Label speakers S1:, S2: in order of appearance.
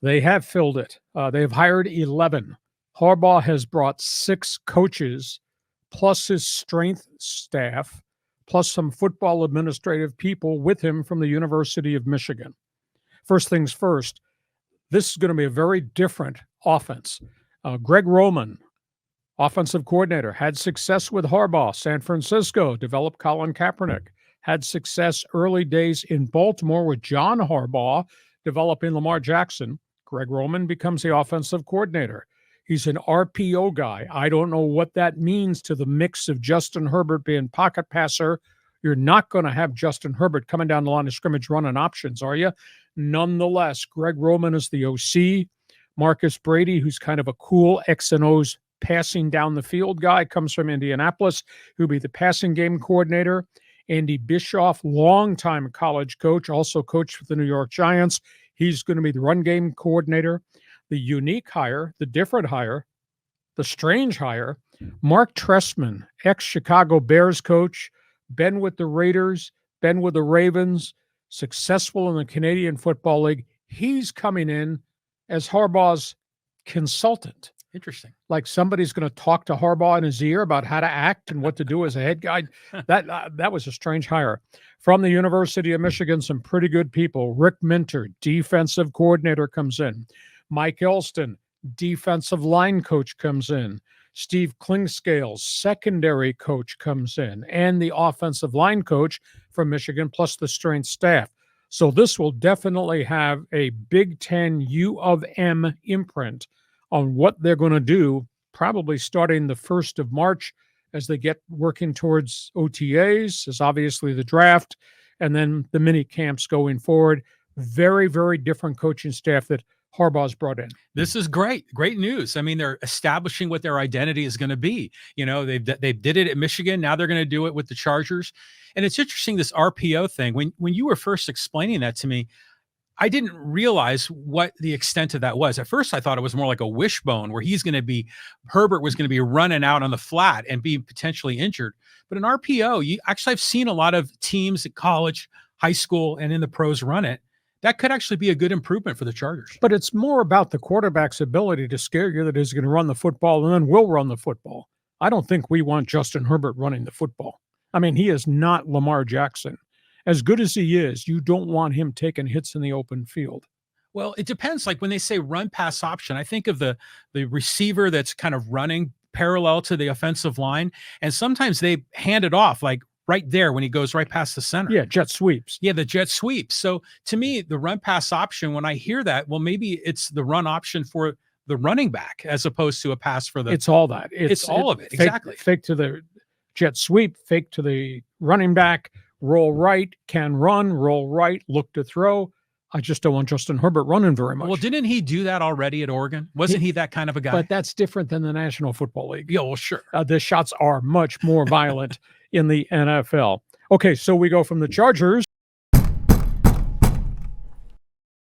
S1: They have filled it. They have hired 11. Harbaugh has brought 6 coaches, plus his strength staff, plus some football administrative people with him from the University of Michigan. First things first, this is going to be a very different offense. Greg Roman, offensive coordinator, had success with Harbaugh, San Francisco, developed Colin Kaepernick, had success early days in Baltimore with John Harbaugh, developing Lamar Jackson. Greg Roman becomes the offensive coordinator. He's an RPO guy. I don't know what that means to the mix of Justin Herbert being pocket passer. You're not going to have Justin Herbert coming down the line of scrimmage running options, are you? Nonetheless, Greg Roman is the OC. Marcus Brady, who's kind of a cool X and O's passing down the field guy, comes from Indianapolis, who'll be the passing game coordinator. Andy Bischoff, longtime college coach, also coached for the New York Giants. He's going to be the run game coordinator. The unique hire, the different hire, the strange hire, Mark Trestman, ex-Chicago Bears coach, been with the Raiders, been with the Ravens, successful in the Canadian Football League. He's coming in as Harbaugh's consultant.
S2: Interesting.
S1: Like somebody's going to talk to Harbaugh in his ear about how to act and what to do as a head guy. That was a strange hire. From the University of Michigan, some pretty good people. Rick Minter, defensive coordinator, comes in. Mike Elston, defensive line coach, comes in. Steve Klingscale, secondary coach, comes in. And the offensive line coach from Michigan, plus the strength staff. So this will definitely have a Big Ten U of M imprint on what they're going to do, probably starting the 1st of March as they get working towards OTAs, as obviously the draft, and then the mini camps going forward. Very, very different coaching staff that Harbaugh's brought in.
S2: This is great. Great news. I mean, they're establishing what their identity is going to be. You know, they did it at Michigan. Now they're going to do it with the Chargers. And it's interesting, this RPO thing. When you were first explaining that to me, I didn't realize what the extent of that was. At first, I thought it was more like a wishbone where Herbert was going to be running out on the flat and be potentially injured. But an RPO, I've seen a lot of teams at college, high school, and in the pros run it. That could actually be a good improvement for the Chargers.
S1: But it's more about the quarterback's ability to scare you that he's going to run the football and then will run the football. I don't think we want Justin Herbert running the football. I mean, he is not Lamar Jackson. As good as he is, you don't want him taking hits in the open field.
S2: Well, it depends. Like when they say run pass option, I think of the receiver that's kind of running parallel to the offensive line. And sometimes they hand it off like right there when he goes right past the center.
S1: Yeah, jet sweeps.
S2: Yeah, the jet sweeps. So to me, the run pass option, when I hear that, well, maybe it's the run option for the running back as opposed to a pass for the.
S1: It's all that.
S2: It's all of it.
S1: Fake,
S2: exactly.
S1: Fake to the jet sweep, fake to the running back. Roll right, can run, roll right, look to throw. I just don't want Justin Herbert running very much.
S2: Well, didn't he do that already at Oregon? Wasn't he that kind of a guy?
S1: But that's different than the National Football League.
S2: Yeah, well, sure.
S1: The shots are much more violent in the NFL. Okay, so we go from the Chargers